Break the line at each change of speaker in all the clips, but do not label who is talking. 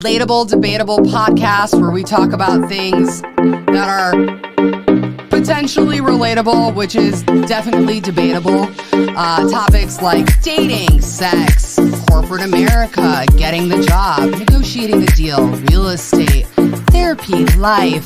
Relatable Debatable podcast where we talk about things that are potentially relatable, which is definitely debatable. Topics like dating, sex, corporate America, getting the job, negotiating the deal, real estate, therapy, life,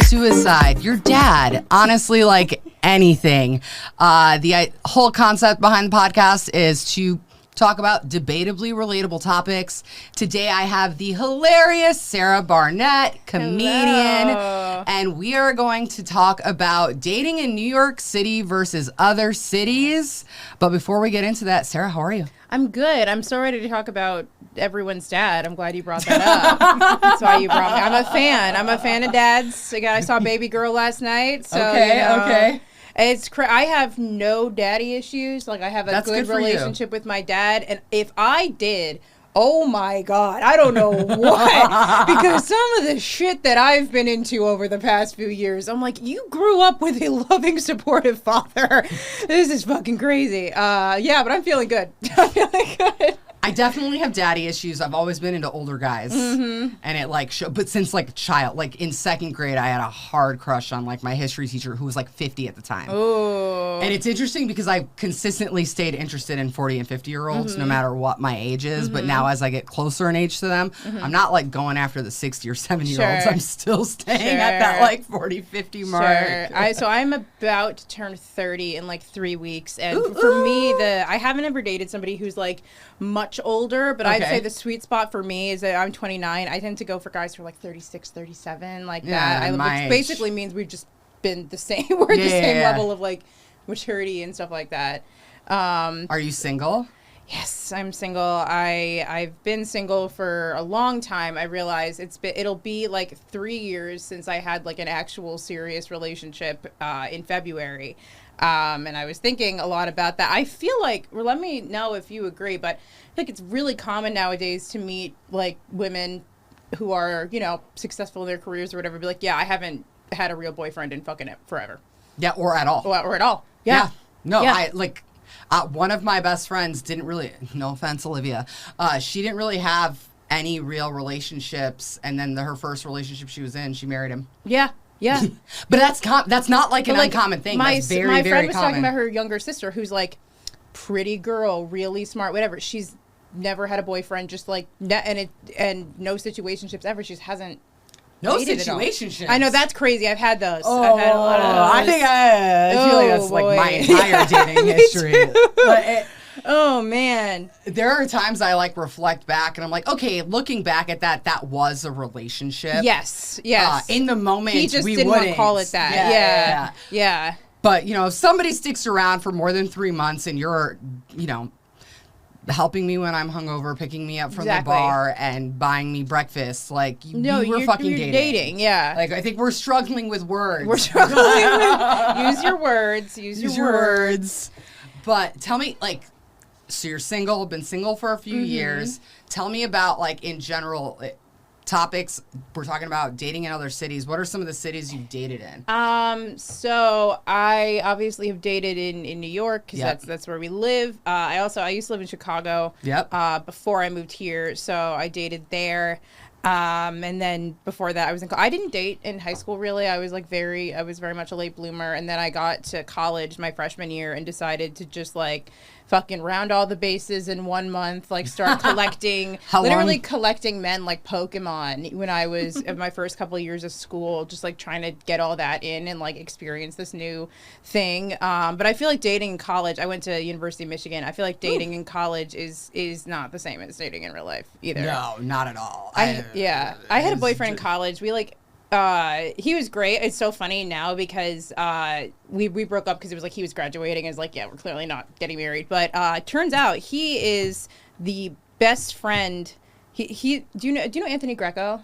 suicide, your dad, honestly, like anything. The whole concept behind the podcast is to talk about debatably relatable topics. Today I have the hilarious Sarah Barnitt, comedian,
Hello.
and we are going to talk about dating in New York City versus other cities. But before we get into that, Sarah, how are you?
I'm good. I'm so ready to talk about everyone's dad. I'm glad you brought that up. That's why you brought me. I'm a fan. I'm a fan of dads. Again, I saw Baby Girl last night. So,
Okay.
It's I have no daddy issues. Like, I have a
That's
good
good for you.
relationship with my dad. And if I did, oh my God, I don't know what. Because some of the shit that I've been into over the past few years, I'm like, you grew up with a loving, supportive father. This is fucking crazy. Yeah, but I'm feeling good. I'm feeling good.
I definitely have daddy issues. I've always been into older guys, and it like, but since like a child, like in second grade, I had a hard crush on like my history teacher who was like 50 at the time.
Oh.
And it's interesting because I've consistently stayed interested in 40 and 50-year-olds no matter what my age is. But now as I get closer in age to them, I'm not like going after the 60 or 70-year-olds.
Sure.
I'm still staying at that like 40, 50 mark.
Sure. So I'm about to turn 30 in like 3 weeks. And for me, I haven't ever dated somebody who's like much older, but I'd
Okay.
say the sweet spot for me is that I'm 29. I tend to go for guys who are like 36, 37, like
Yeah,
that.
my
Which
age.
basically means we've just been the same. We're at the same
Yeah.
level of like maturity and stuff like that.
Are you single?
Yes, I'm single. I've been single for a long time. I realize it'll be like 3 years since I had like an actual serious relationship in February. And I was thinking a lot about that. I feel like, well, let me know if you agree, but I think it's really common nowadays to meet like women who are, successful in their careers or whatever, be like, yeah, I haven't had a real boyfriend in fucking forever.
Yeah, or at all.
Or at all. Yeah.
No,
Yeah.
I like one of my best friends didn't really, no offense, Olivia, she didn't really have any real relationships. And then her first relationship she was in, she married him.
Yeah. Yeah.
But that's not like an
But, like,
uncommon thing.
My
That's very,
my
very
friend was
common.
talking about her younger sister, who's like pretty girl, really smart, whatever. She's never had a boyfriend, just like and no situationships ever. She just hasn't.
No
dated at all.
situationships.
I know, that's crazy. I've had those.
Oh,
I've had a lot of those.
I think I feel like that's like my entire dating
Me
history.
too.
But
Oh man.
there are times I like reflect back and I'm like, okay, looking back at that was a relationship.
Yes. Yes.
In the moment,
he just
we
didn't want to
wouldn't.
call it that. Yeah.
But, if somebody sticks around for more than 3 months and you're, helping me when I'm hungover, picking me up from
Exactly.
the bar and buying me breakfast, like,
No,
we're
you're
fucking
dating. Yeah.
Like, I think we're struggling with words.
We're struggling with use your words. Use your words.
But tell me, like, so you're single, been single for a few years. Tell me about, like, in general, topics. We're talking about dating in other cities. What are some of the cities you've dated in?
So I obviously have dated in New York because
Yep.
that's where we live. I used to live in Chicago.
Yep.
Before I moved here, so I dated there. And then before that, I didn't date in high school really. I was very much a late bloomer, and then I got to college my freshman year and decided to just like fucking round all the bases in 1 month, like start collecting, literally collecting men like Pokemon when I was in my first couple of years of school, just like trying to get all that in and like experience this new thing. But I feel like dating in college, I went to University of Michigan. I feel like dating in college is not the same as dating in real life either.
No, not at all.
I had a boyfriend in college. We like he was great. It's so funny now because we broke up because it was like he was graduating. I was like, yeah, we're clearly not getting married. But turns out he is best friend. He do you know Anthony Greco?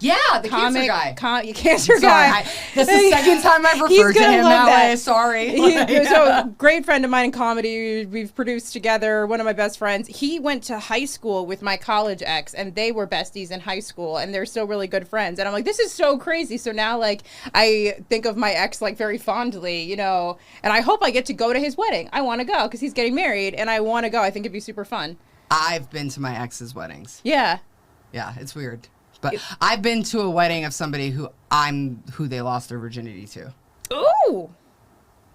Yeah, the cancer guy.
Cancer
Sorry,
guy.
that's the second time I've
He's
referred to
gonna
him
love
that way.
that.
Sorry.
So great friend of mine in comedy. We've produced together. One of my best friends. He went to high school with my college ex, and they were besties in high school, and they're still really good friends. And I'm like, this is so crazy. So now, like, I think of my ex like very fondly, you know. And I hope I get to go to his wedding. I want to go because he's getting married, and I want to go. I think it'd be super fun.
I've been to my ex's weddings.
Yeah.
Yeah, it's weird. But I've been to a wedding of somebody who they lost their virginity to.
Ooh.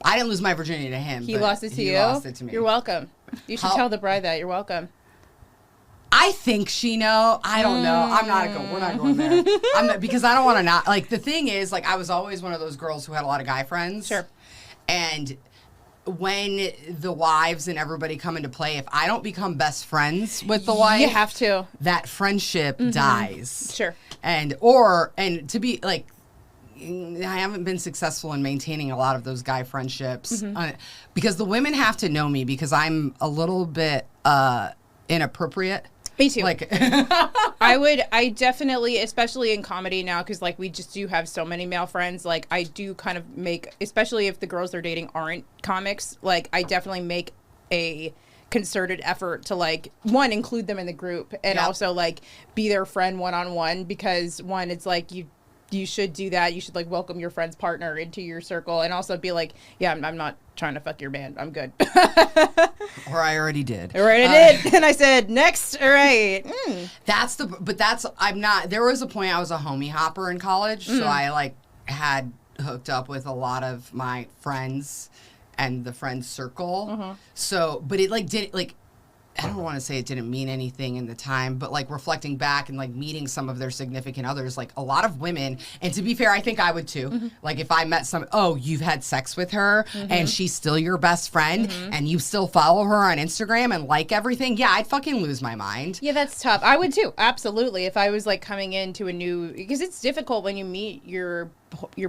I didn't lose my virginity to him.
He lost it to you?
He lost it to me.
You're welcome. You should tell the bride that. You're welcome.
I think she know. I don't know. We're not going there. Because I don't want to not. Like, the thing is, like, I was always one of those girls who had a lot of guy friends.
Sure.
And when the wives and everybody come into play, if I don't become best friends with the wife,
you have to.
That friendship dies.
Sure.
And to be like, I haven't been successful in maintaining a lot of those guy friendships because the women have to know me because I'm a little bit inappropriate.
Me too.
Like,
I definitely, especially in comedy now, because like we just do have so many male friends. Like I do kind of make, especially if the girls they're dating aren't comics. Like I definitely make a concerted effort to like one include them in the group and also like be their friend one-on-one because one it's like you should do that. You should like welcome your friend's partner into your circle and also be like, yeah, I'm not trying to fuck your man. I'm good.
Or I already did.
Did. And I said, next. All right.
I'm not, there was a point I was a homie hopper in college. So I like had hooked up with a lot of my friends and the friend circle. So, but it like did like, I don't want to say it didn't mean anything in the time, but like reflecting back and like meeting some of their significant others, like a lot of women, and to be fair, I think I would too. Like if I met you've had sex with her and she's still your best friend and you still follow her on Instagram and like everything, yeah, I'd fucking lose my mind.
Yeah, that's tough. I would too. Absolutely. If I was like coming into because it's difficult when you meet your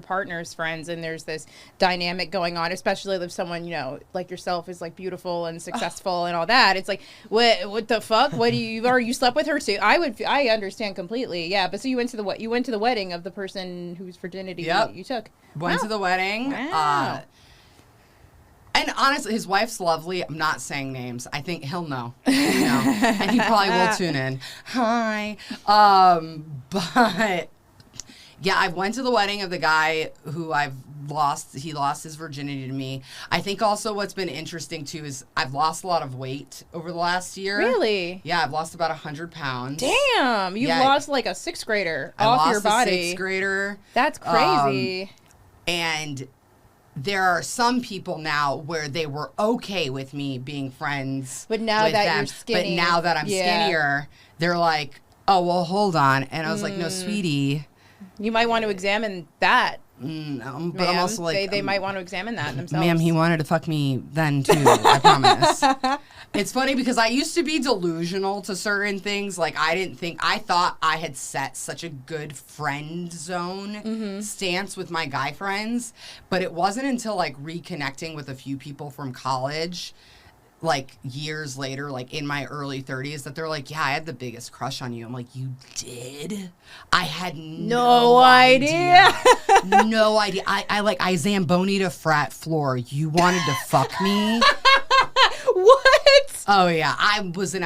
partner's friends and there's this dynamic going on, especially if someone, you know, like yourself is like beautiful and successful and all that. It's like, what the fuck? What do you slept with her too? I understand completely. Yeah. But so you went to the wedding of the person whose virginity you took.
Went to the wedding.
Wow.
And honestly, his wife's lovely. I'm not saying names. I think he'll know. And he probably will tune in. Hi. But yeah, I went to the wedding of the guy who he lost his virginity to me. I think also what's been interesting too is I've lost a lot of weight over the last year.
Really?
Yeah, I've lost about 100 pounds.
Damn, you lost like a 6th grader off your body.
I lost a 6th grader.
That's crazy.
And there are some people now where they were okay with me being friends
but now
with
that
them.
You're skinny.
But now that I'm skinnier, they're like, oh, well, hold on. And I was like, no, sweetie.
You might want to examine that.
But I'm also like...
They might want to examine that themselves.
Ma'am, he wanted to fuck me then, too. I promise. It's funny because I used to be delusional to certain things. Like, I thought I had set such a good friend zone stance with my guy friends. But it wasn't until, like, reconnecting with a few people from college, like, years later, like, in my early 30s, that they're like, yeah, I had the biggest crush on you. I'm like, you did? I had no idea. No idea. I Zamboni'd a frat floor. You wanted to fuck me?
What?
Oh, yeah. I was an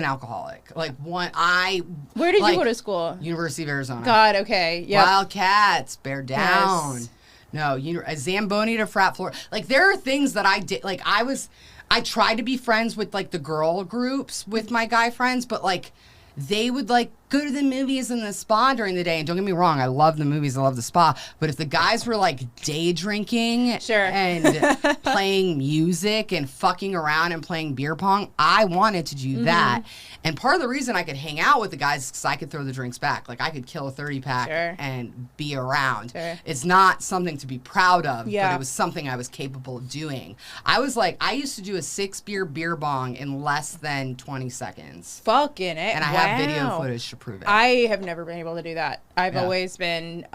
alcoholic. Like,
Where did you go to school?
University of Arizona.
God, okay. Yep.
Wildcats, bear down.
Yes.
No, a Zamboni to frat floor. Like, there are things that I did. Like, I tried to be friends with, like, the girl groups with my guy friends, but, like, they would, like, go to the movies and the spa during the day. And don't get me wrong, I love the movies, I love the spa. But if the guys were, like, day drinking and playing music and fucking around and playing beer pong, I wanted to do that. And part of the reason I could hang out with the guys is because I could throw the drinks back. Like, I could kill a 30-pack and be around. It's not something to be proud of, but it was something I was capable of doing. I used to do a 6-beer beer bong in less than 20 seconds.
Fucking it.
And I have video footage to prove it.
I have never been able to do that. I've always been,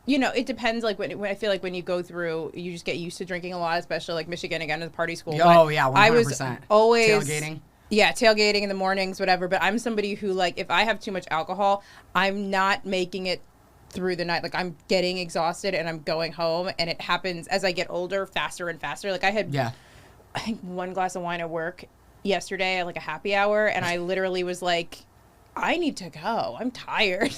you know, it depends. Like when I feel like when you go through, you just get used to drinking a lot, especially like Michigan, again, as a party school.
Oh, yeah, 100%.
I was always
tailgating.
Yeah, tailgating in the mornings, whatever. But I'm somebody who, like, if I have too much alcohol, I'm not making it through the night. Like, I'm getting exhausted and I'm going home. And it happens as I get older, faster and faster. Like, I had, I think, 1 glass of wine at work yesterday at, like, a happy hour. And I literally was like, I need to go. I'm tired.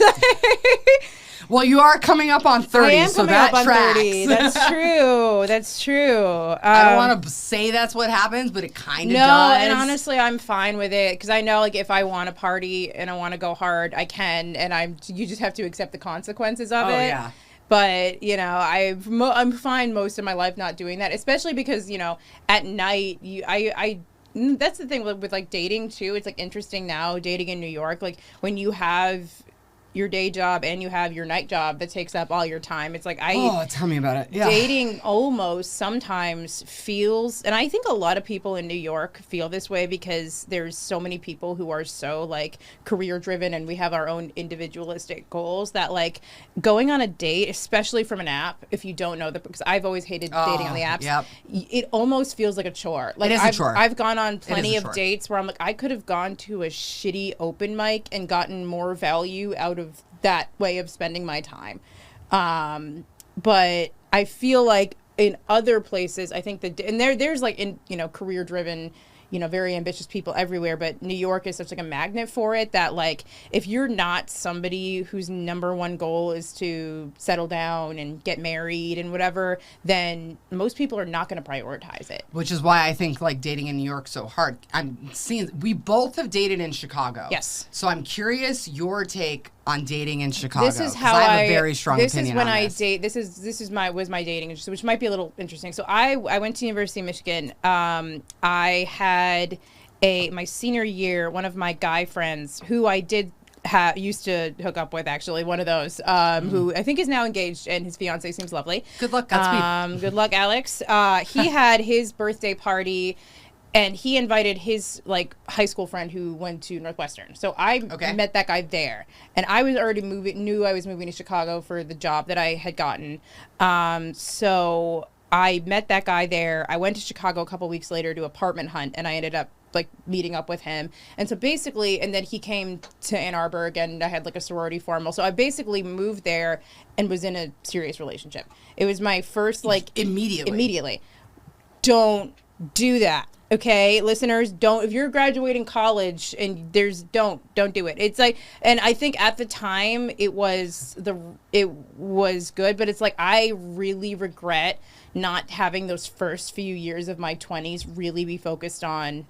Well, you are coming up on 30,
I am
so
coming
that
up on
tracks.
30. That's true. That's true.
I don't want to say that's what happens, but it kind of
no,
does.
and honestly, I'm fine with it because I know, like, if I want to party and I want to go hard, I can, and you just have to accept the consequences of it.
Yeah.
But, you know, I'm fine most of my life not doing that, especially because, you know, at night, that's the thing with like dating too. It's like interesting now dating in New York, like when you have your day job and you have your night job that takes up all your time. It's like
tell me about it. Yeah.
Dating almost sometimes feels, and I think a lot of people in New York feel this way because there's so many people who are so like career driven and we have our own individualistic goals that like going on a date, especially from an app, if you don't know because I've always hated dating on the apps.
Yep.
It almost feels like a chore. Like
it is a chore.
I've gone on plenty of dates where I'm like, I could have gone to a shitty open mic and gotten more value out of that way of spending my time. But I feel like in other places, I think and there's like career driven, very ambitious people everywhere, but New York is such like a magnet for it that like if you're not somebody whose number one goal is to settle down and get married and whatever, then most people are not going to prioritize it.
Which is why I think like dating in New York so hard. We both have dated in Chicago.
Yes.
So I'm curious your take on dating in Chicago.
This is how
I have a very strong opinion on this.
This is when I date. This is my dating, which might be a little interesting. So I went to University of Michigan. I had my senior year, one of my guy friends who I did used to hook up with, actually, one of those who I think is now engaged and his fiance seems lovely.
Good luck, Godspeed.
Good luck, Alex. He had his birthday party. And he invited his like high school friend who went to Northwestern. So I met that guy there. And I was already knew I was moving to Chicago for the job that I had gotten. So I met that guy there. I went to Chicago a couple weeks later to apartment hunt, and I ended up like meeting up with him. And so basically, and then he came to Ann Arbor and I had like a sorority formal. So I basically moved there and was in a serious relationship. It was my first like immediately. Don't do that. Okay, listeners, don't, if you're graduating college and don't do it. It's like, and I think at the time it was good, but it's like, I really regret not having those first few years of my 20s really be focused on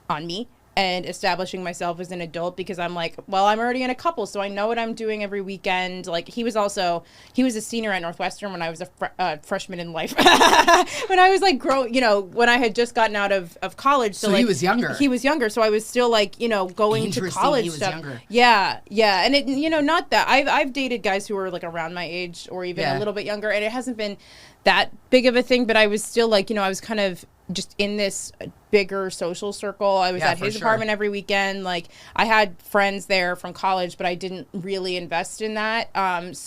me and establishing myself as an adult, because I'm like, well, I'm already in a couple, so I know what I'm doing every weekend. Like he was a senior at Northwestern when I was a freshman in life. When I was like when I had just gotten out of college. So like,
he was younger.
He was younger, so I was still like, going to college.
He was younger.
Yeah, and it, not that I've dated guys who were like around my age or even a little bit younger, and it hasn't been that big of a thing, but I was still like, I was kind of just in this bigger social circle. I was at his apartment every weekend. Like I had friends there from college, but I didn't really invest in that. And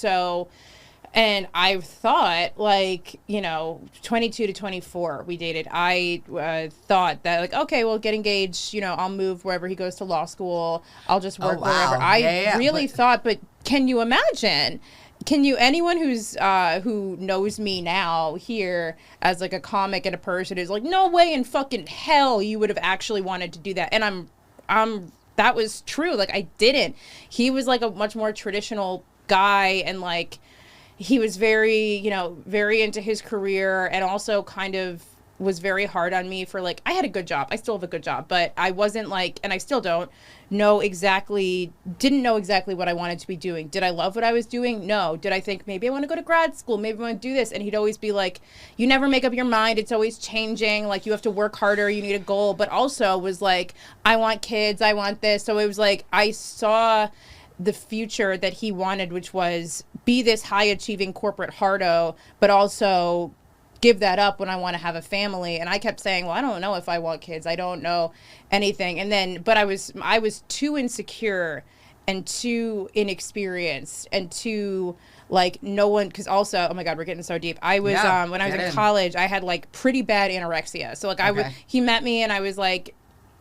I thought like, 22 to 24, we dated. I thought that like, okay, well, get engaged, I'll move wherever he goes to law school. I'll just work wherever. I really thought, but can you imagine? Anyone who knows me now here as like a comic and a person is like, no way in fucking hell you would have actually wanted to do that. And that was true. Like I didn't. He was like a much more traditional guy, and like he was very, very into his career, and also kind of was very hard on me for like, I had a good job. I still have a good job, but I wasn't like, and I still didn't know exactly what I wanted to be doing. Did I love what I was doing? No. Did I think maybe I want to go to grad school? Maybe I want to do this? And he'd always be like, you never make up your mind. It's always changing. Like you have to work harder. You need a goal. But also was like, I want kids. I want this. So it was like, I saw the future that he wanted, which was be this high achieving corporate hardo, but also give that up when I want to have a family. And I kept saying, well, I don't know if I want kids. I don't know anything. And then, but I was too insecure and too inexperienced and too like no one, because also, oh my God, we're getting so deep. I was, when I was in college, I had like pretty bad anorexia. So like he met me and I was like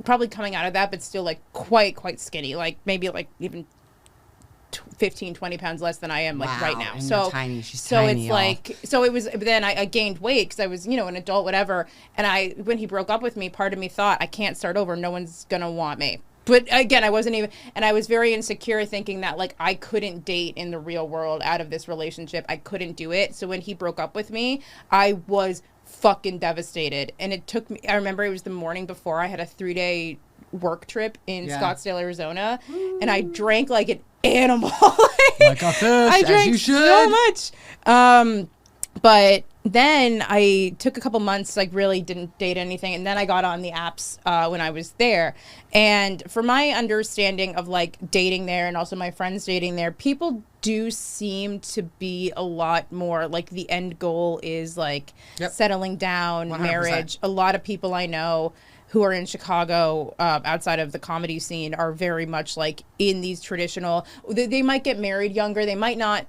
probably coming out of that, but still like quite skinny, like maybe like even 15, 20 pounds less than I am like right now.
And
so
tiny. She's
so
tiny,
it's
y'all.
like, so it was, but then I gained weight because I was, an adult, whatever. And when he broke up with me, part of me thought, I can't start over. No one's going to want me. But again, I wasn't even, and I was very insecure thinking that like I couldn't date in the real world out of this relationship. I couldn't do it. So when he broke up with me, I was fucking devastated. And it took me, I remember it was the morning before I had a 3-day work trip in Scottsdale, Arizona. And I drank like an animal.
Like a fish,
I drank
as you should.
so much. But then I took a couple months, like really didn't date anything. And then I got on the apps when I was there. And for my understanding of like dating there and also my friends dating there, people do seem to be a lot more like the end goal is like settling down,
100%.
marriage. A lot of people I know who are in Chicago outside of the comedy scene are very much like in these traditional, they might get married younger. They might not.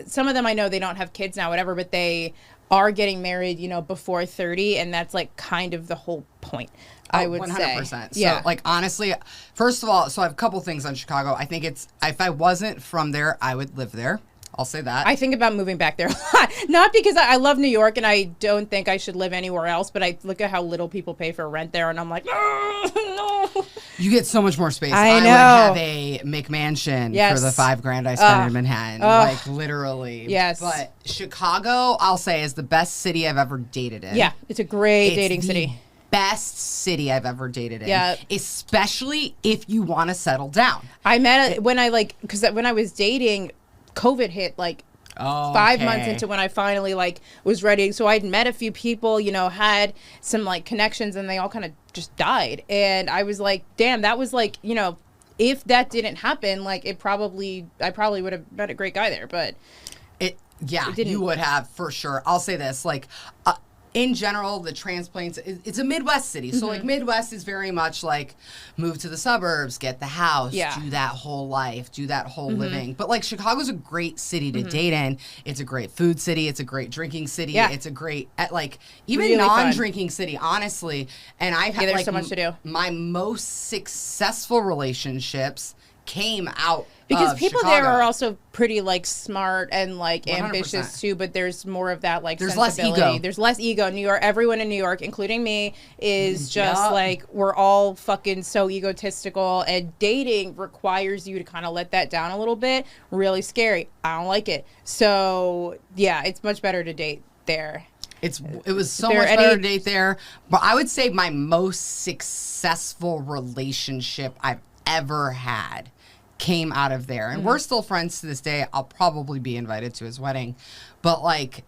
Some of them I know they don't have kids now, whatever, but they are getting married, you know, before 30. And that's like kind of the whole point, I would
100%.
say.
So like, honestly, first of all, so I have a couple things on Chicago. I think it's, if I wasn't from there, I would live there. I'll say that.
I think about moving back there a lot. Not because I love New York and I don't think I should live anywhere else, but I look at how little people pay for rent there and I'm like, no.
You get so much more space.
I know.
would have a McMansion for the $5,000 I spent in Manhattan. Like literally.
Yes.
But Chicago, I'll say, is the best city I've ever dated in.
Yeah, it's a great dating
the
city.
Best city I've ever dated in.
Yeah.
Especially if you want to settle down.
I met when I like, because when I was dating, COVID hit like 5 months into when I finally like was ready. So I'd met a few people, you know, had some like connections and they all kind of just died. And I was like, damn, that was like, you know, if that didn't happen, like I probably would have met a great guy there, but
you would have for sure. I'll say this, like, in general, the transplants, it's a Midwest city. So, like, Midwest is very much like move to the suburbs, get the house, do that whole life, do that whole living. But, like, Chicago's a great city to date in. It's a great food city. It's a great drinking city. Yeah. It's a great, like, even really non-drinking city, honestly. And I've had, like,
so much to do.
My most successful relationships came out
because people
Chicago.
there are also pretty like smart and like
100%.
Ambitious too, but there's more of that like
there's less ego.
There's less ego. New York, everyone in New York, including me, is just like we're all fucking so egotistical, and dating requires you to kind of let that down a little bit. Really scary. I don't like it. So yeah, it's much better to date there.
It was so much better to date there. But I would say my most successful relationship I've ever had came out of there. And we're still friends to this day. I'll probably be invited to his wedding. But, like,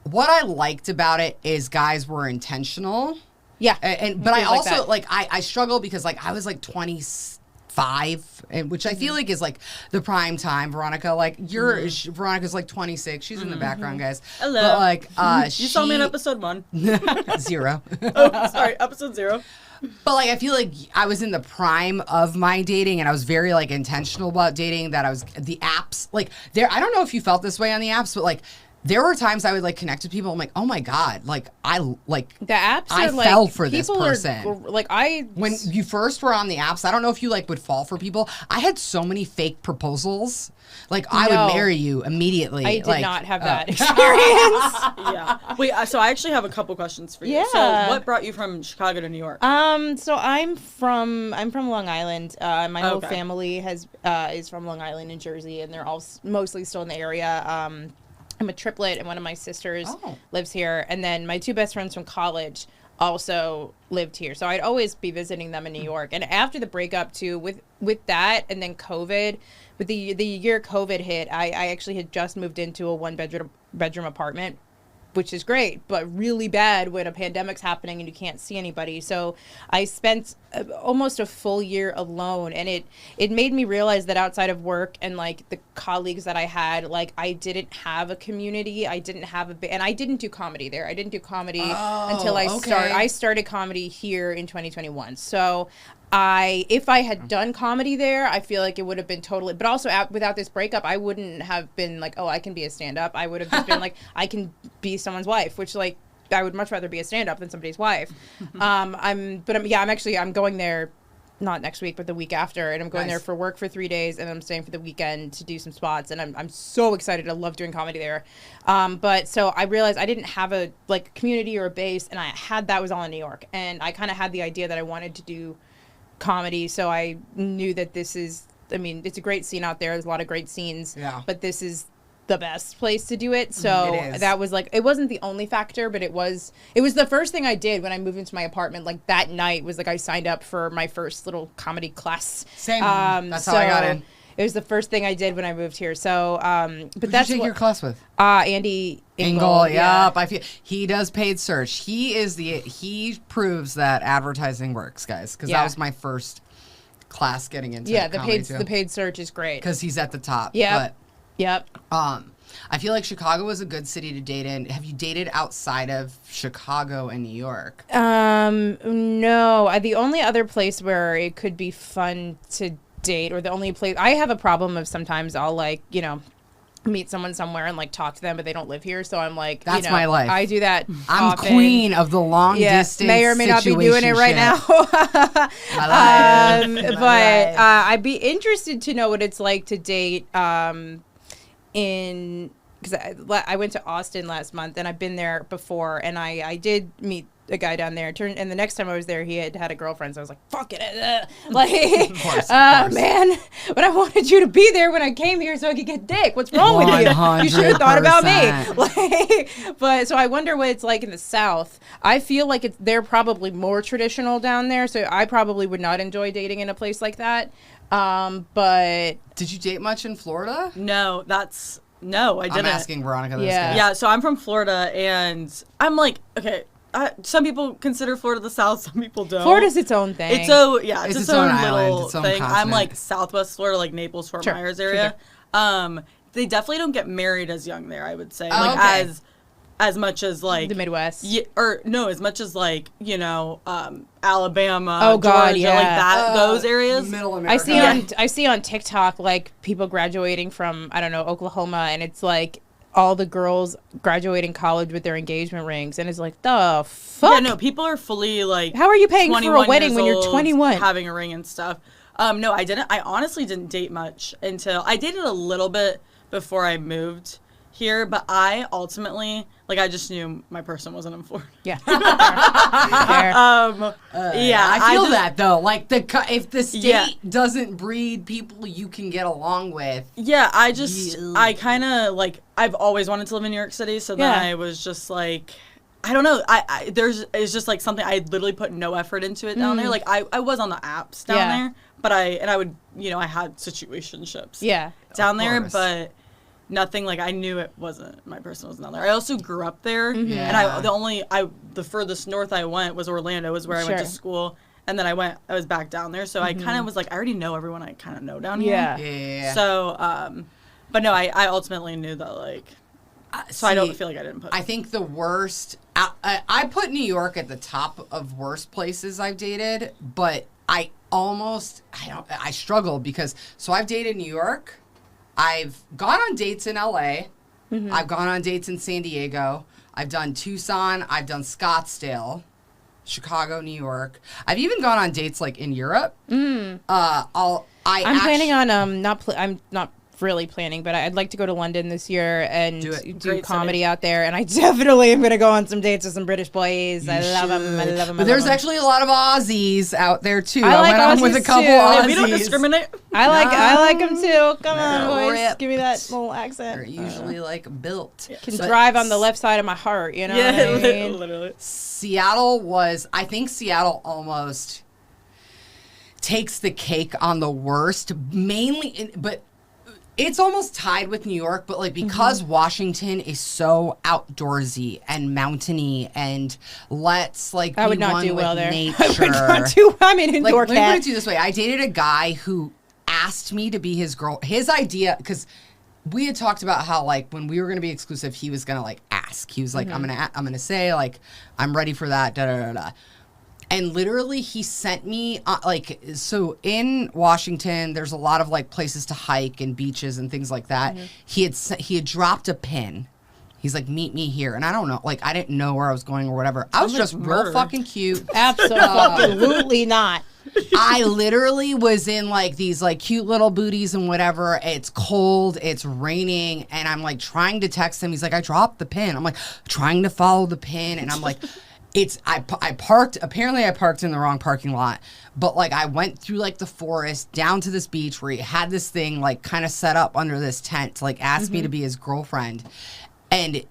what I liked about it is guys were intentional.
Yeah.
But I also, like I struggle because, like, I was, like, 25, and which I feel like is, like, the prime time. Veronica, like, Veronica's, like, 26. She's in the background, guys.
Hello.
But, like,
you saw me in episode 1.
0.
Oh, sorry, episode 0.
But, like, I feel like I was in the prime of my dating, and I was very, like, intentional about dating, that I was, the apps, like, I don't know if you felt this way on the apps, but, like, there were times I would, like, connect with people. I'm like, oh my God, like, the apps I fell for this person. When you first were on the apps, I don't know if you, like, would fall for people. I had so many fake proposals. Like, I would marry you immediately.
I did not have that experience.
Yeah. Wait, so I actually have a couple questions for you.
Yeah.
So what brought you from Chicago to New York?
So I'm from Long Island. My whole family is from Long Island and Jersey, and they're all mostly still in the area. I'm a triplet, and one of my sisters lives here. And then my two best friends from college also lived here. So I'd always be visiting them in New York. And after the breakup, too, with that and then COVID, with the year COVID hit, I actually had just moved into a one-bedroom apartment, which is great, but really bad when a pandemic's happening and you can't see anybody. So I spent almost a full year alone, and it made me realize that outside of work and like the colleagues that I had, like I didn't have a community. I didn't have and I didn't do comedy there. I didn't do comedy until I started comedy here in 2021. So if I had done comedy there, I feel like it would have been totally, but also without this breakup, I wouldn't have been like, oh, I can be a stand-up. I would have just been like, I can be someone's wife, which like, I would much rather be a stand-up than somebody's wife. I'm going there, not next week, but the week after, and I'm going there for work for 3 days, and I'm staying for the weekend to do some spots, and I'm so excited. I love doing comedy there. But so I realized I didn't have a like community or a base, and I had that was all in New York, and I kind of had the idea that I wanted to do comedy, so I knew that this is, I mean, it's a great scene out there. There's a lot of great scenes, but this is the best place to do it. So that was like, it wasn't the only factor, but it was the first thing I did when I moved into my apartment. Like that night was like I signed up for my first little comedy class.
Same. That's how I got in.
It was the first thing I did when I moved here. So, but
that's your class with.
Andy
Engel. Yep. I feel he does paid search. He proves that advertising works, guys. Because that was my first class getting into.
Yeah, the paid search is great
because he's at the top.
Yeah. Yep.
I feel like Chicago is a good city to date in. Have you dated outside of Chicago and New York?
No. The only other place where it could be fun to date, or the only place I have a problem of sometimes I'll like, you know, meet someone somewhere and like talk to them, but they don't live here. So I'm like,
that's my life.
I do that.
I'm
often.
Queen of the long distance.
May or may not be doing it right now. But I'd be interested to know what it's like to date because I went to Austin last month and I've been there before, and I did meet a guy down there. And the next time I was there, he had a girlfriend. So I was like, fuck it. Like, of course. Man, but I wanted you to be there when I came here so I could get dick. What's wrong with you? You should have thought about me. Like, but so I wonder what it's like in the South. I feel like they're probably more traditional down there. So I probably would not enjoy dating in a place like that. But
did you date much in Florida?
No, I didn't.
I'm asking Veronica this.
Yeah, so I'm from Florida, and I'm like, okay, some people consider Florida the South, some people don't.
Florida's its own thing.
It's its own
island,
little
its own
thing.
continent.
I'm like Southwest Florida, like Naples, Fort Myers area. Sure. They definitely don't get married as young there, I would say. As much as like
the Midwest,
as much as like, you know, Alabama,
Georgia,
like that, those areas.
Middle America.
I see on TikTok like people graduating from, I don't know, Oklahoma, and it's like all the girls graduating college with their engagement rings, and it's like, the fuck.
Yeah, no, people are fully like,
how are you paying for a wedding when you're 21?
Having a ring and stuff. No, I didn't. I honestly didn't date much until I dated a little bit before I moved here, but I ultimately, like, I just knew my person wasn't in Florida.
Yeah.
I feel that though. Like if the state doesn't breed people you can get along with.
Yeah, I kind of like, I've always wanted to live in New York City, so then I was just like, I don't know. It's just like something I literally put no effort into it down there. Like I was on the apps down there, but I would, you know, I had situationships down there, but nothing like, I knew it wasn't, my person wasn't down there. I also grew up there, and the furthest north I went was Orlando, was where I went to school, and then I was back down there, so I kind of was like, I already know everyone I kind of know down here.
Yeah.
So, but no, I ultimately knew that, like, so I don't feel like I didn't put.
I think the worst, I put New York at the top of worst places I've dated, but I struggle because, so I've dated New York. I've gone on dates in LA. Mm-hmm. I've gone on dates in San Diego. I've done Tucson. I've done Scottsdale, Chicago, New York. I've even gone on dates like in Europe.
I'm planning on I'm not really planning, but I'd like to go to London this year and do comedy out there. And I definitely am going to go on some dates with some British boys. I love them.
But there's actually a lot of Aussies out there too.
I went on with
a couple Aussies.
We don't discriminate.
I like them too. Come on, boys. Give me that little accent.
They're usually like built.
Can drive on the left side of my heart, you know what I mean?
Literally.
I think Seattle almost takes the cake on the worst, but it's almost tied with New York, but like because Washington is so outdoorsy and mountainy and
I would not do well there.
Nature.
I would not do. I'm an indoor cat.
Let me put it this way: I dated a guy who asked me to be his girl. His idea, because we had talked about how like when we were gonna be exclusive, he was gonna like ask. He was like, I'm gonna say like I'm ready for that. Da da da da. And literally, he sent me, so in Washington, there's a lot of, like, places to hike and beaches and things like that. Mm-hmm. He had dropped a pin. He's like, meet me here. And I don't know, like, I didn't know where I was going or whatever. I was just real fucking cute.
Absolutely not.
I literally was in, like, these, like, cute little booties and whatever. It's cold. It's raining. And I'm, like, trying to text him. He's like, I dropped the pin. I'm, like, trying to follow the pin. And I'm, like... I parked in the wrong parking lot, but like I went through like the forest down to this beach where he had this thing like kind of set up under this tent to like ask me to be his girlfriend. And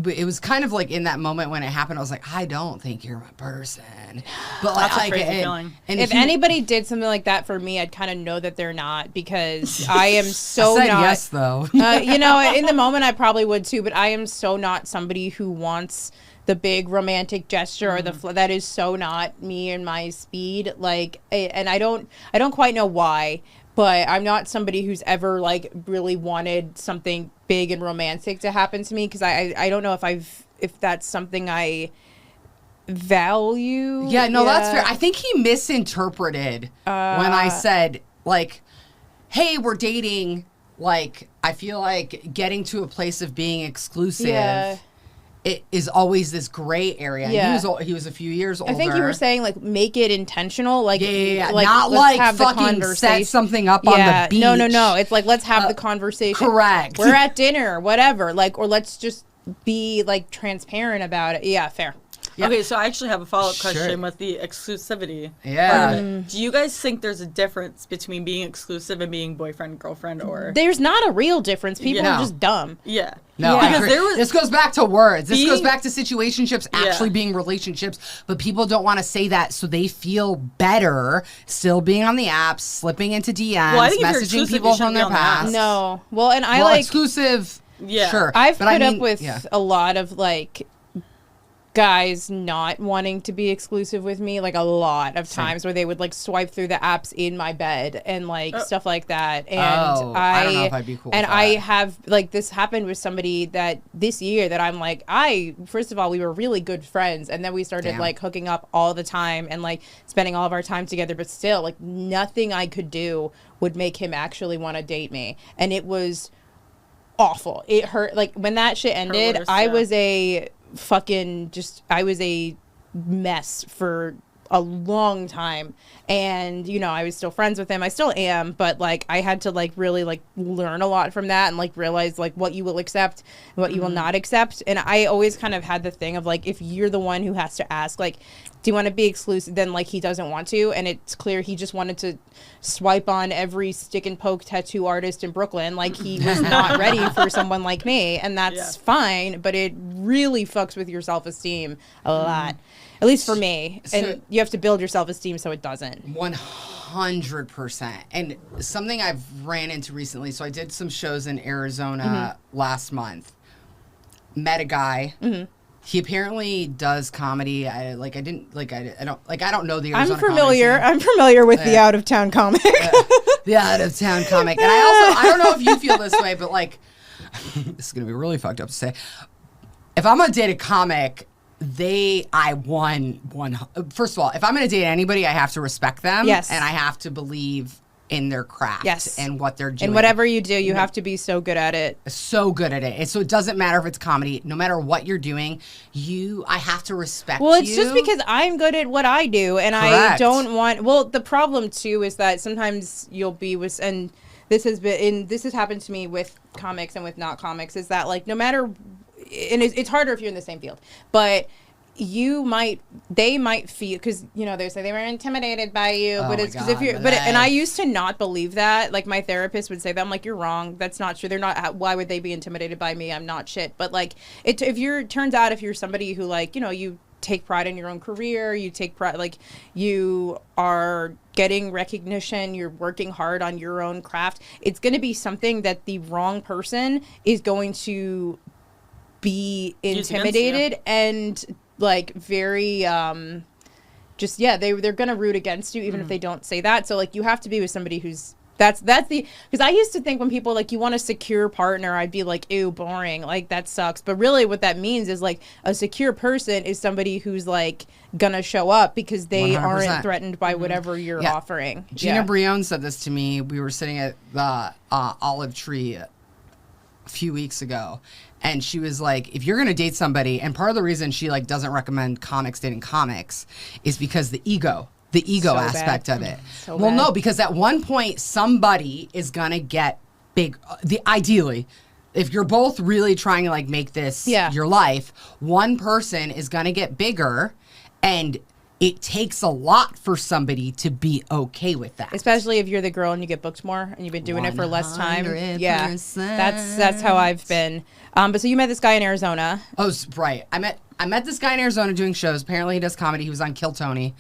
it was kind of like in that moment when it happened, I was like, I don't think you're my person. But like,
that's a crazy feeling.
And
if anybody did something like that for me, I'd kind of know that they're not, because I am so
I said
not.
yes, though.
You know, in the moment I probably would too, but I am so not somebody who wants the big romantic gesture or that is so not me and my speed. Like, and I don't quite know why, but I'm not somebody who's ever like really wanted something big and romantic to happen to me, because I don't know if that's something I value.
Yeah, no, that's fair. I think he misinterpreted when I said like, hey, we're dating. Like, I feel like getting to a place of being exclusive.
Yeah.
It is always this gray area.
Yeah.
He was a few years older.
I think you were saying like make it intentional, like
Like, not like
have the
fucking
conversation.
set something up on the beach.
No. It's like, let's have the conversation.
Correct.
We're at dinner, whatever. Like, or let's just be like transparent about it. Yeah, fair.
Yeah.
Okay, so I actually have a follow-up
Sure.
question with the exclusivity.
Yeah.
Do you guys think there's a difference between being exclusive and being boyfriend, girlfriend, or...
There's not a real difference. People
Yeah.
are just dumb.
Yeah.
No,
Yeah.
I
Because
agree.
there was...
This goes back to words. This
Being-
goes back to situationships actually being relationships, but people don't want to say that, so they feel better still being on the apps, slipping into DMs,
I think if you're
messaging
exclusive,
people
you shouldn't
from
be
their
on the apps.
past.
No. Well, and I
Well,
like
exclusive.
Yeah.
Sure.
I've
but
put
I mean,
up with
yeah.
a lot of like guys not wanting to be exclusive with me, like a lot of times where they would like swipe through the apps in my bed and like stuff like that. And
I don't know if I'd be cool
and
with
I
that.
have like this happened with somebody that this year that I'm like, first of all, we were really good friends, and then we started
Damn.
like hooking up all the time and like spending all of our time together, but still like nothing I could do would make him actually want to date me. And it was awful. It hurt. Like when that shit ended,
worse,
I
yeah.
was a mess for a long time. And you know, I was still friends with him, I still am, but like I had to like really like learn a lot from that and like realize like what you will accept and what you will not accept. And I always kind of had the thing of like, if you're the one who has to ask like, do you want to be exclusive, then like he doesn't want to, and it's clear he just wanted to swipe on every stick and poke tattoo artist in Brooklyn. Like he was not ready for someone like me, and that's fine, but it really fucks with your self-esteem a lot, at least for me. And you have to build your self-esteem so it doesn't.
100%. And something I've ran into recently, so I did some shows in Arizona last month. Met a guy. He apparently does comedy. I don't know the Arizona
I'm familiar with the out of town comic.
the out of town comic. And I don't know if you feel this way, but like this is gonna be really fucked up to say. If I'm gonna date a comic, first of all, if I'm gonna date anybody, I have to respect them.
Yes.
And I have to believe in their craft.
Yes.
And what they're doing.
And whatever you do, you have to be so good at it.
So good at it. And so it doesn't matter if it's comedy, no matter what you're doing, I have to respect you.
Well, it's just because I'm good at what I do, and
Correct.
I don't want. Well, the problem too is that sometimes you'll be with, and this has happened to me with comics and with not comics, is that like no matter, and it's harder if you're in the same field, but they might feel, because you know they say they were intimidated by you, but it's because if you're, and I used to not believe that. Like my therapist would say that, I'm like, you're wrong, that's not true, they're not, why would they be intimidated by me, I'm not shit. But like turns out if you're somebody who like, you know, you take pride in your own career, you take pride, like you are getting recognition, you're working hard on your own craft, it's going to be something that the wrong person is going to be intimidated and like very they're gonna root against you even if they don't say that. So like you have to be with somebody who's that's the, because I used to think when people like, you want a secure partner, I'd be like, ew, boring, like that sucks. But really what that means is like a secure person is somebody who's like gonna show up because they
100%.
aren't threatened by whatever you're offering.
Gina Brion said this to me. We were sitting at the Olive Tree a few weeks ago, and she was like, if you're gonna date somebody, and part of the reason she like doesn't recommend comics dating comics is because the ego
So
aspect
bad.
of it.
So
No,
bad.
because at one point somebody is gonna get big, ideally if you're both really trying to like make this your life, one person is going to get bigger, and it takes a lot for somebody to be okay with that.
Especially if you're the girl and you get booked more and you've been doing it for less time. Yeah, that's how I've been. But so you met this guy in Arizona.
Oh, right. I met this guy in Arizona doing shows. Apparently he does comedy. He was on Kill Tony.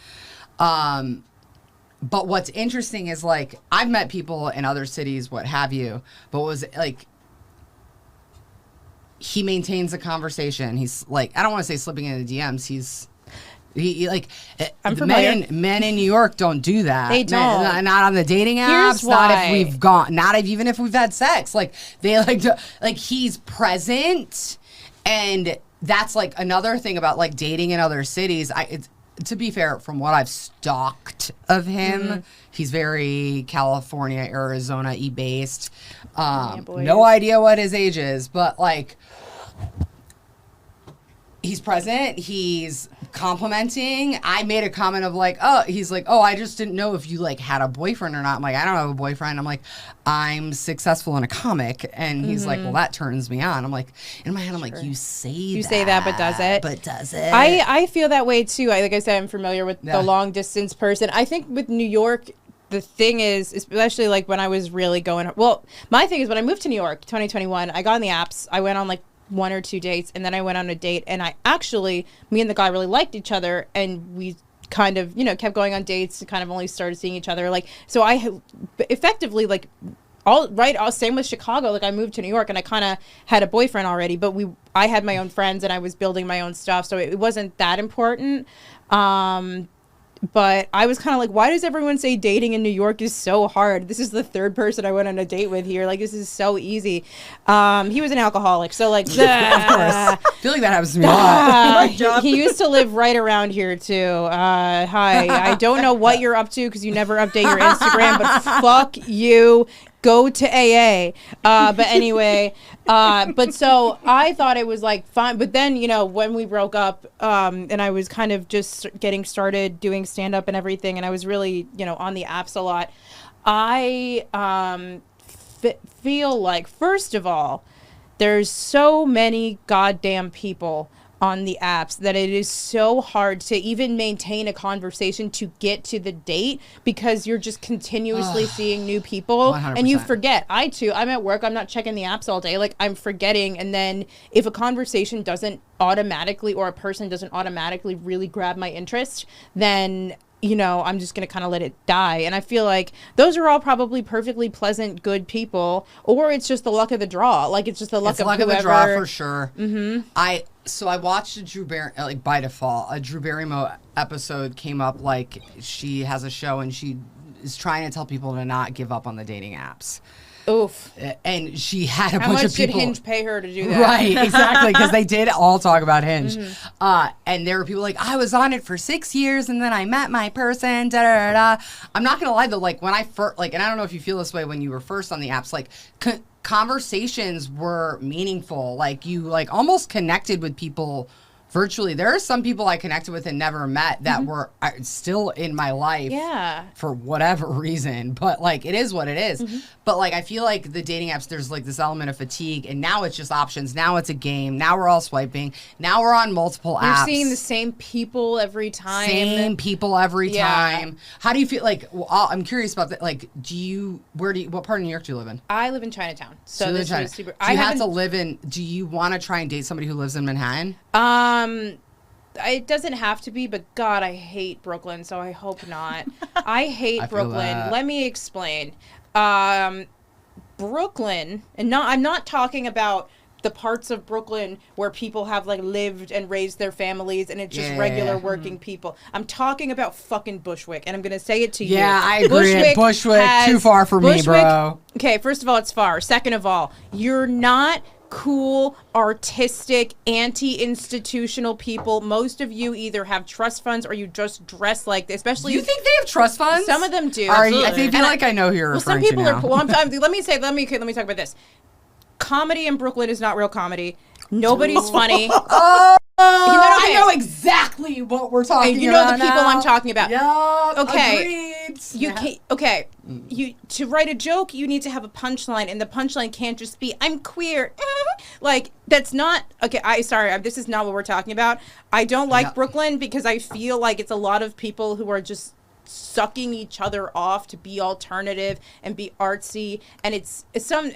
But what's interesting is, like, I've met people in other cities, what have you, but was, like, he maintains a conversation. He's, like, I don't want to say slipping into DMs. He like,
I'm familiar.
Men in New York don't do that.
They don't.
Not on the dating apps. Not if we've gone, even if we've had sex. Like, they like to, like, he's present. And that's, like, another thing about, like, dating in other cities. To be fair, from what I've stalked of him, he's very California, Arizona-y based. No idea what his age is, but, like, he's present. He's complimenting. I made a comment of, like, he's like, I just didn't know if you, like, had a boyfriend or not. I'm like, I don't have a boyfriend. I'm like, I'm successful in a comic. And he's like, well, that turns me on. I'm like, in my head, I'm like, you say that,
but does it?
But does it?
I feel that way too. Like I said, I'm familiar with the long distance person. I think with New York, the thing is, especially like when I was really going, well, my thing is when I moved to New York, 2021, I got on the apps. I went on like 1 or 2 dates, and then I went on a date, and me and the guy really liked each other, and we kind of, kept going on dates and kind of only started seeing each other. Like, so I effectively, like, same with Chicago. Like, I moved to New York, and I kind of had a boyfriend already, but I had my own friends, and I was building my own stuff, so it wasn't that important. But I was kind of like, why does everyone say dating in New York is so hard? This is the third person I went on a date with here. Like, this is so easy. He was an alcoholic. So, like,
of course. I feel like that happens to me a lot.
He used to live right around here, too. Hi. I don't know what you're up to because you never update your Instagram, but fuck you. Go to AA. But anyway, but so I thought it was like fine. But then, when we broke up, and I was kind of just getting started doing stand up and everything, and I was really, on the apps a lot, I feel like, first of all, there's so many goddamn people on the apps that it is so hard to even maintain a conversation to get to the date because you're just continuously seeing new people
100%.
And you forget. I'm at work, I'm not checking the apps all day, like I'm forgetting, and then if a conversation doesn't automatically or a person doesn't automatically really grab my interest, then I'm just going to kind of let it die. And I feel like those are all probably perfectly pleasant, good people, or it's just the luck of the draw. Like, it's just the luck of whoever.
The draw for sure. Mm-hmm. I watched a Drew Barrymore, like, by default, a Drew Barrymore episode came up, like, she has a show and she is trying to tell people to not give up on the dating apps.
Oof.
And she had a
How
bunch
much
of people.
did Hinge pay her to do that?
Right, exactly, because they did all talk about Hinge. Mm-hmm. And there were people like, I was on it for 6 years and then I met my person, da da da. I'm not going to lie, though, like, when I first, like, and I don't know if you feel this way when you were first on the apps, like, conversations were meaningful. Like, you, like, almost connected with people virtually. There are some people I connected with and never met that were still in my life for whatever reason. But, like, it is what it is. Mm-hmm. But, like, I feel like the dating apps, there's, like, this element of fatigue. And now it's just options. Now it's a game. Now we're all swiping. Now we're on multiple apps.
You're seeing the same people every time.
Time. How do you feel? Like, well, I'm curious about that. Like, what part of New York do you live in?
I live in Chinatown. So this is super.
Do you want to try and date somebody who lives in Manhattan?
It doesn't have to be, but God, I hate Brooklyn, so I hope not. I hate Brooklyn. Let me explain. Brooklyn, and I'm not talking about the parts of Brooklyn where people have, like, lived and raised their families and it's just regular working people. I'm talking about fucking Bushwick, and I'm going to say it to you.
Yeah, I agree. Bushwick, too far for me, bro.
Okay, first of all, it's far. Second of all, you're not cool, artistic, anti-institutional people. Most of you either have trust funds or you just dress like this. Especially,
you think they have trust funds?
Some of them do.
I feel like I know who you're referring to now.
Some people are. Well, let me talk about this. Comedy in Brooklyn is not real comedy. Nobody's funny.
I know exactly what we're talking about.
You know the people I'm talking about.
Yeah.
Okay.
Agreed.
You can't. Okay, to write a joke, you need to have a punchline, and the punchline can't just be "I'm queer." Like that's not okay. This is not what we're talking about. I don't like Brooklyn because I feel like it's a lot of people who are just sucking each other off to be alternative and be artsy, and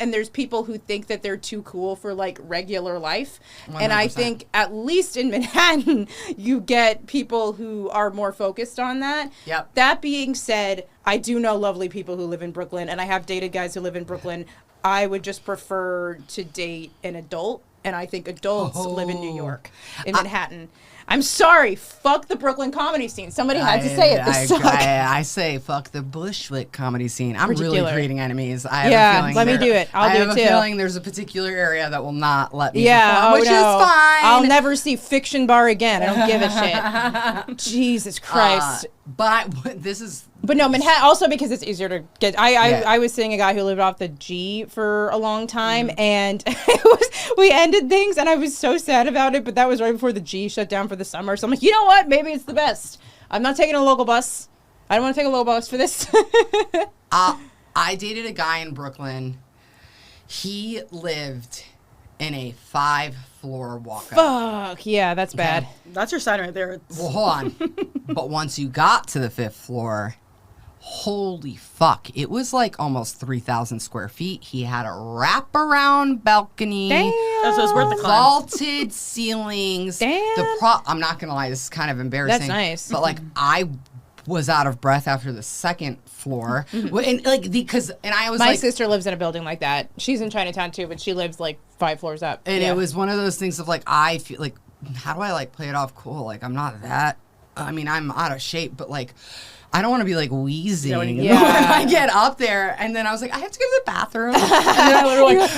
and there's people who think that they're too cool for like regular life. 100%. And I think at least in Manhattan you get people who are more focused on that.
Yep.
That being said, I do know lovely people who live in Brooklyn, and I have dated guys who live in Brooklyn. I would just prefer to date an adult, and I think adults live in New York, in Manhattan. I'm sorry, fuck the Brooklyn comedy scene. Somebody had to say it.
I say fuck the Bushwick comedy scene. I'm really creating enemies. I have a feeling
let me do it. I'll do it too.
I have a feeling there's a particular area that will not let me
perform,
which is fine.
I'll never see Fiction Bar again. I don't give a shit. Jesus Christ.
But this is...
But no, Manhattan, also because it's easier to get. I was seeing a guy who lived off the G for a long time, and we ended things, and I was so sad about it, but that was right before the G shut down for the summer. So I'm like, you know what? Maybe it's the best. I'm not taking a local bus. I don't want to take a local bus for this.
I dated a guy in Brooklyn. He lived in a 5-floor walkout.
Fuck, yeah, that's bad.
That's your sign right there.
Well, hold on. But once you got to the 5th floor, holy fuck. It was like almost 3,000 square feet. He had a wraparound balcony.
Damn.
So it's worth the climb.
Vaulted ceilings.
Damn.
I'm not going to lie, this is kind of embarrassing.
That's nice.
But like, I was out of breath after the 2nd floor. And like, I was
My
like...
sister lives in a building like that. She's in Chinatown too, but she lives like 5 floors up.
And it was one of those things of like, I feel like, how do I like play it off cool? Like, I'm not that... I mean, I'm out of shape, but like, I don't want to be like wheezing when I get up there. And then I was like, I have to go to the bathroom. And then I literally like,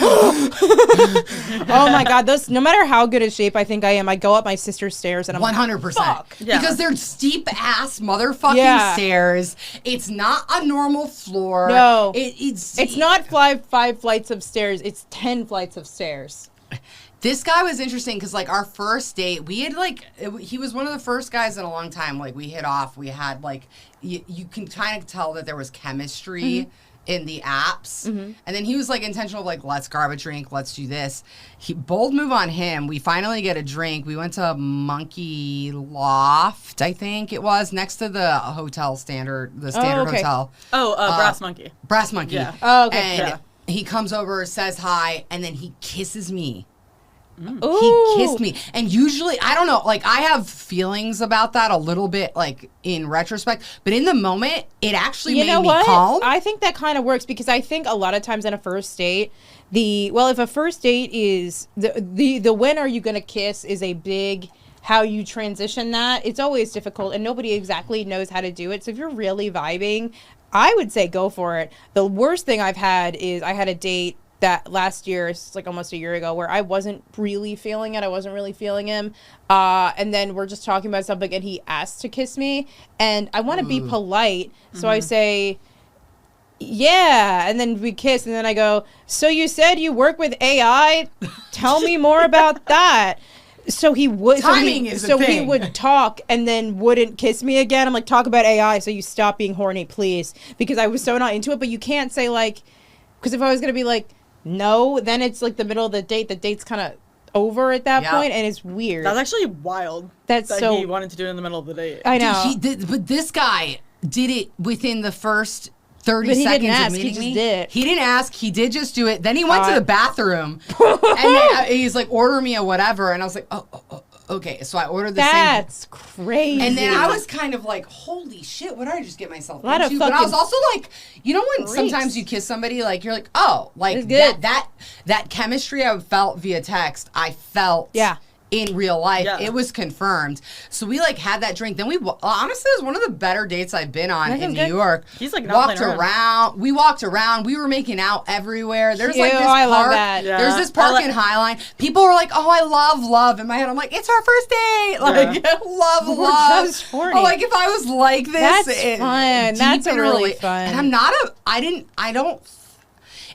oh my God, those, no matter how good a shape I think I am, I go up my sister's stairs and I'm
100%.
Like, fuck.
Yeah. Because they're steep ass motherfucking stairs. It's not a normal floor.
No.
It's
not five flights of stairs. It's 10 flights of stairs.
This guy was interesting because, like, our first date, we had, like, he was one of the first guys in a long time. Like, we hit off. We had, like, you can kind of tell that there was chemistry in the apps. And then he was, like, intentional, like, let's grab a drink. Let's do this. Bold move on him. We finally get a drink. We went to Monkey Loft, I think it was, next to the hotel Standard Hotel.
Brass Monkey.
Brass Monkey.
Yeah.
Oh, okay.
And he comes over, says hi, and then he kisses me.
Ooh.
He kissed me. And usually, I don't know, like, I have feelings about that a little bit, like, in retrospect. But in the moment, it actually made me calm.
I think that kind of works because I think a lot of times in a first date, if a first date is, the when are you going to kiss is a big... how you transition that. It's always difficult, and nobody exactly knows how to do it. So if you're really vibing, I would say go for it. The worst thing I've had is I had a date that last year, it's like almost a year ago, where I wasn't really feeling it. I wasn't really feeling him. And then we're just talking about something, and he asked to kiss me. And I want to be polite, so I say, yeah. And then we kiss, and then I go, so you said you work with AI? Tell me more about that. So he would.
Timing is a thing.
He would talk and then wouldn't kiss me again. I'm like, talk about AI, so you stop being horny, please, because I was so not into it. But you can't say like, because if I was gonna be like, no, then it's like the middle of the date. The date's kind of over at that point, and it's weird.
That's actually wild. That he wanted to do it in the middle of the date.
I know.
But this guy did it within the first 30 seconds
didn't ask,
of meeting
he just
me.
did.
He didn't ask. He did just do it. Then he went to the bathroom, and then he's like, order me a whatever. And I was like, oh, okay. So I ordered the same.
That's crazy.
And then I was kind of like, holy shit, what did I just get myself
lot
into?
of
But I was
fucking
also like, you know when sometimes you kiss somebody, like, you're like, oh, like, that chemistry I felt via text, I felt in real life.
Yeah.
It was confirmed. So we, like, had that drink. Then we, honestly, it was one of the better dates I've been on in New York.
He's, like,
walked around. We walked around. We were making out everywhere. There's, like, this park.
Love that.
Yeah.
There's this park in Highline. People were like, oh, I love. In my head, I'm like, it's our first date. Like, love.
Just horny.
Oh, like, if I was like this.
That's fun. That's really fun.
And I'm not I don't...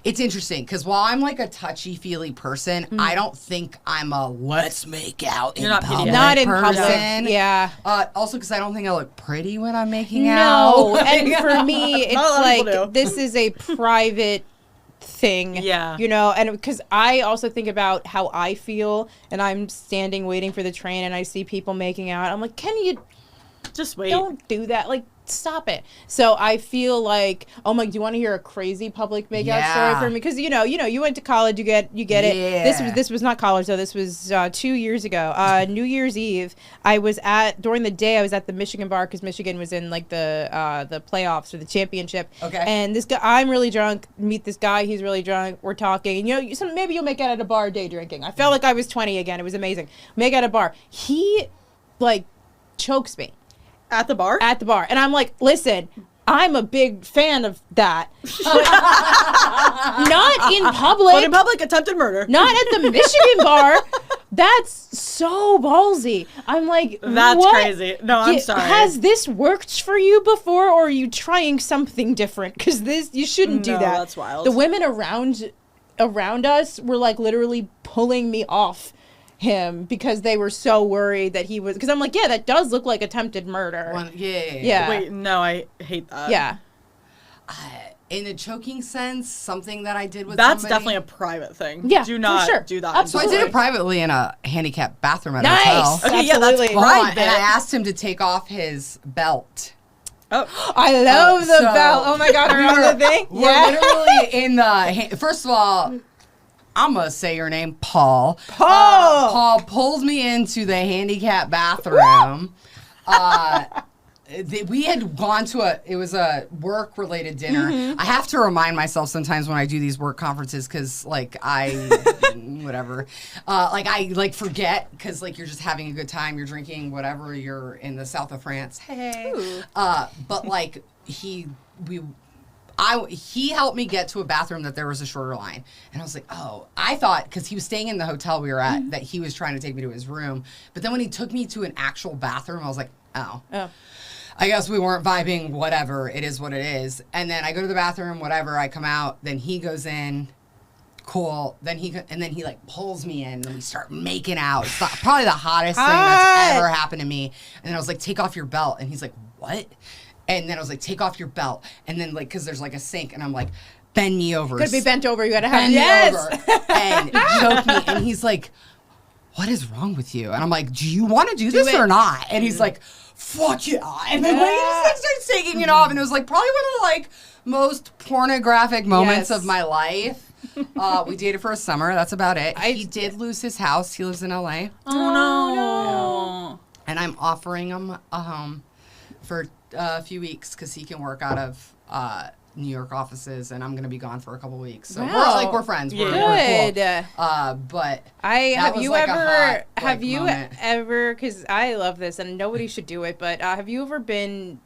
it's interesting because while I'm like a touchy-feely person, I don't think I'm a let's make out in public
not in
person.
public. Yeah.
Also, because I don't think I look pretty when I'm making out.
No, and for me, it's
Not a lot of people
like
do.
this is a private thing.
Yeah.
You know, and because I also think about how I feel, and I'm standing waiting for the train, and I see people making out. I'm like, can you
Just wait.
don't do that? Like, stop it. So I feel like, oh my, do you want to hear a crazy public makeout story for me? Because you know, you went to college, you get it. This was not college though. This was 2 years ago. New Year's Eve. During the day I was at the Michigan bar because Michigan was in like the playoffs or the championship.
Okay.
And this guy, I'm really drunk. Meet this guy, he's really drunk. We're talking, and maybe you'll make out at a bar day drinking. I felt like I was 20 again. It was amazing. Make out at a bar. He like chokes me.
At the bar?
At the bar. And I'm like, listen, I'm a big fan of that. Not in public.
But in public, attempted murder.
Not at the Michigan bar. That's so ballsy. I'm like,
That's
what?
crazy. No, I'm sorry.
Has this worked for you before, or are you trying something different? Because you shouldn't do
No,
that.
that's wild.
The women around us were like literally pulling me off him because they were so worried that he was, because I'm like, yeah, that does look like attempted murder. Yeah.
Wait, no, I hate that.
Yeah.
In a choking sense, something that I did with
That's
somebody.
definitely a private thing.
Yeah,
Do not
for sure.
do that.
Absolutely.
So I did it privately in a handicapped bathroom at a
Nice.
hotel.
Okay, yeah, that's
Absolutely.
private.
And I asked him to take off his belt.
Oh,
I love the
so-
belt. Oh my God, around the thing?
We're literally in the... First of all, I'm going to say your name, Paul.
Paul!
Paul pulls me into the handicapped bathroom. We had gone to it was a work-related dinner.
Mm-hmm.
I have to remind myself sometimes when I do these work conferences because, like, whatever. I forget because, like, you're just having a good time. You're drinking whatever. You're in the south of France. Hey. But, like, he helped me get to a bathroom that there was a shorter line. And I was like, oh, I thought, because he was staying in the hotel we were at, that he was trying to take me to his room. But then when he took me to an actual bathroom, I was like, oh. I guess we weren't vibing, whatever. It is what it is. And then I go to the bathroom, whatever. I come out. Then he goes in. Cool. Then he like pulls me in and we start making out. It's probably the hottest thing that's ever happened to me. And then I was like, take off your belt. And he's like, what? And then I was like, take off your belt. And then, like, because there's, like, a sink. And I'm like, bend me over.
Could be bent over. You got to have
Bend me over. And choke me. And he's like, what is wrong with you? And I'm like, do you want to do this or not? And he's like, fuck yeah. And then he just, like, starts taking it off. And it was, like, probably one of the, like, most pornographic moments of my life. We dated for a summer. That's about it. He did lose his house. He lives in L.A.
Oh, no.
And I'm offering him a home for a few weeks because he can work out of New York offices, and I'm going to be gone for a couple weeks. So we're friends.
Good.
We're cool. But
have you
like
ever, because I love this and nobody should do it, but have you ever been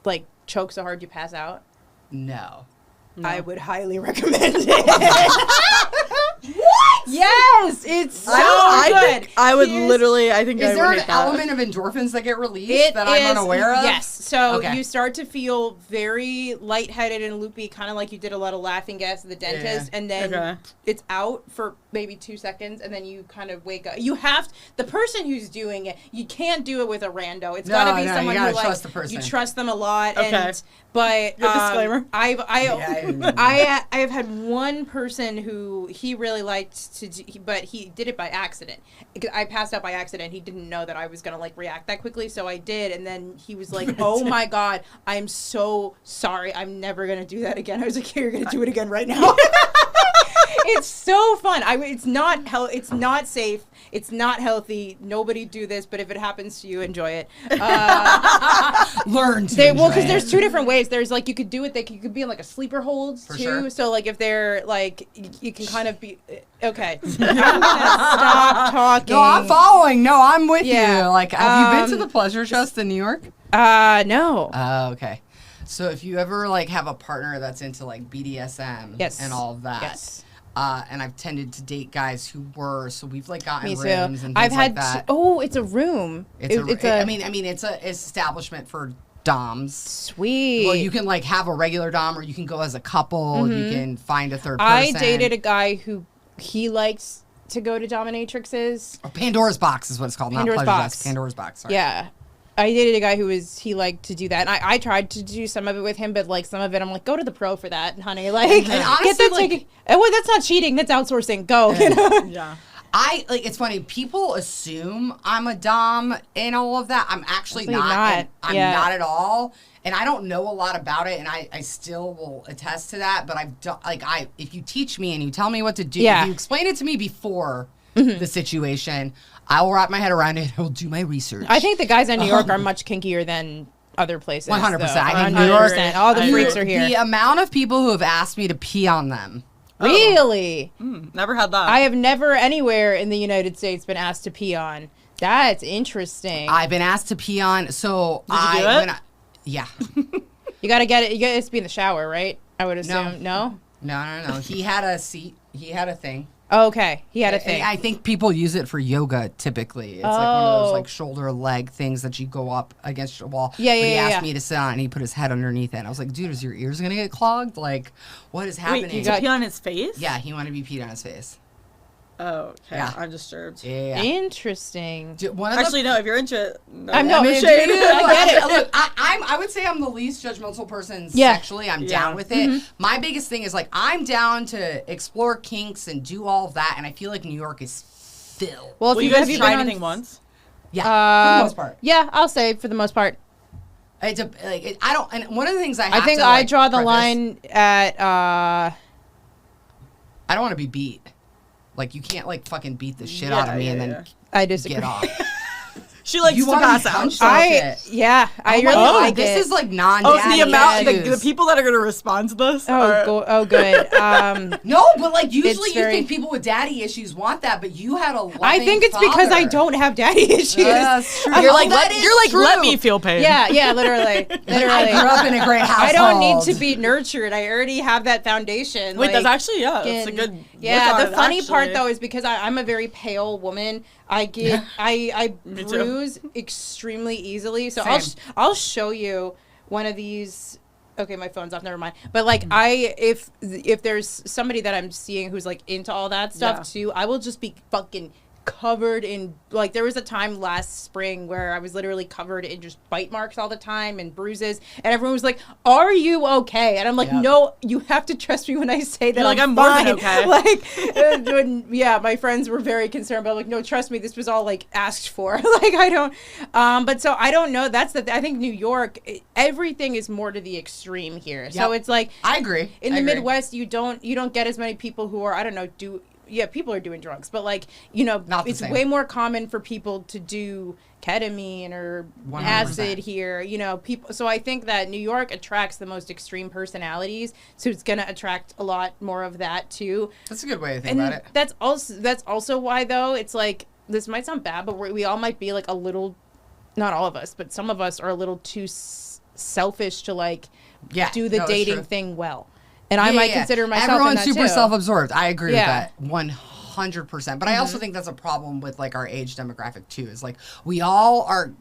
like choked so hard you pass out?
No.
I would highly recommend it. What? Yes, it's so good.
Think I would literally. I think
Is
I
there
would
an
hate that.
element of endorphins that get released that I'm unaware of?
Yes. So
Okay.
you start to feel very lightheaded and loopy, kind of like you did a lot of laughing gas at the dentist, and then it's out for maybe 2 seconds, and then you kind of wake up. The person who's doing it, you can't do it with a rando. It's got to be someone who
trust the person.
You trust them a lot.
Okay.
But
Good disclaimer.
I have had one person who he really liked to do, but he did it by accident. I passed out by accident. He didn't know that I was gonna like react that quickly, so I did. And then he was like, "Oh my God, I'm so sorry. I'm never gonna do that again." I was like, "You're gonna do it again right now." It's so fun. It's not It's not safe. It's not healthy. Nobody do this. But if it happens to you, enjoy it.
Learn to.
Because there's two different ways. There's like you could do it. You could be in like a sleeper hold too.
Sure.
So like if they're like you can kind of be okay. I'm gonna stop talking.
No, I'm following. No, I'm with
Yeah.
you. Like, have you been to the Pleasure Chest in New York?
No.
Oh, okay. So if you ever like have a partner that's into like BDSM and all of that.
Yes.
And I've tended to date guys who were, so we've like gotten
Me too.
rooms and things
I've had
like that.
it's a room.
It's an establishment for doms.
Sweet.
Well, you can like have a regular dom, or you can go as a couple. You can find a third person.
I dated a guy who he likes to go to dominatrixes.
Or Pandora's Box is what it's called.
Pandora's
not Pleasure
Box.
Desk. Pandora's Box. Sorry.
Yeah. I dated a guy he liked to do that. And I tried to do some of it with him, but like some of it, I'm like, go to the pro for that, honey. Like,
and honestly,
get that
like,
ticket. Well, that's not cheating. That's outsourcing. Go. You know?
Yeah.
It's funny. People assume I'm a dom and all of that. I'm actually not.
not.
I'm not at all. And I don't know a lot about it, and I still will attest to that. But I've done, if you teach me and you tell me what to do, if you explain it to me before the situation, I will wrap my head around it. I will do my research.
I think the guys in New York are much kinkier than other places.
100%.
I
think
think
New York,
all the freaks are here.
The amount of people who have asked me to pee on them.
Really?
Never had that.
I have never anywhere in the United States been asked to pee on. That's interesting.
I've been asked to pee on. So
Did you do it?
Yeah.
You got to get it. You got to be in the shower, right? I would assume. No?
No. He had a seat. He had a thing.
Oh, okay. He had a thing.
I think people use it for yoga typically. It's like one of those like shoulder leg things that you go up against your wall.
Yeah,
but he asked
yeah.
me to sit on it, and he put his head underneath it. And I was like, dude, is your ears going to get clogged? Like, what is happening?
Wait, you got pee on his face?
Yeah, he wanted to be peed on his face.
Oh, okay.
Yeah.
I'm disturbed.
Yeah.
Interesting.
Actually, no, if you're into it, no.
I'm no
shade.
I get it.
Look, I would say I'm the least judgmental person sexually. I'm down with it. My biggest thing is like I'm down to explore kinks and do all of that, and I feel like New York is filled.
Well, if
Well, you
have
guys
you
tried
been on-
anything once?
Yeah, for the most part.
Yeah, I'll say for the most part.
It's I don't. And one of the things I
think
to,
I
like,
draw the
preface-
line at.
I don't want to be beat. Like you can't like fucking beat the shit out of me and then
I disagree.
get off.
She likes
You
to
wanna be
pass out.
punched off it.
I
Oh my
really
God,
like
this
it.
is like non.
Oh, the amount,
issues.
the people that are going to respond to this.
Good.
No, but like usually
It's
you
very-
think people with daddy issues want that, but you had a loving
I think it's because I
father.
don't have daddy issues.
That's true.
You're
Oh,
like,
that is true.
let me feel pain.
Yeah, literally.
I grew up in a great household.
I don't need to be nurtured. I already have that foundation.
Wait,
like,
that's actually, that's a good
Yeah,
look on
the
it,
funny part
actually.
though is because I'm a very pale woman. I get I
Me too.
bruise extremely easily. So
Same.
I'll show you one of these. Okay, my phone's off. Never mind. But like if there's somebody that I'm seeing who's like into all that stuff too, I will just be fucking covered in, like, there was a time last spring where I was literally covered in just bite marks all the time and bruises, and everyone was like, are you okay? And I'm like, no, you have to trust me when I say that.
You're like, I'm
fine.
more than okay.
Like, my friends were very concerned, but I'm like, no, trust me, this was all like asked for. Like, I don't but so I don't know. That's I think New York, everything is more to the extreme here. So it's like,
I agree.
in the Midwest, you don't get as many people who are, I don't know, people are doing drugs, but like, it's way more common for people to do ketamine or
100%.
acid here, people. So I think that New York attracts the most extreme personalities, so it's going to attract a lot more of that too.
That's a good way to think about it.
That's also why, though, it's like, this might sound bad, but we all might be like a little, not all of us, but some of us are a little too selfish to like do the dating thing well. And I might consider myself
Everyone's
in that
super
too.
self-absorbed. I agree with that 100%. But I also think that's a problem with like our age demographic too. Is like we all are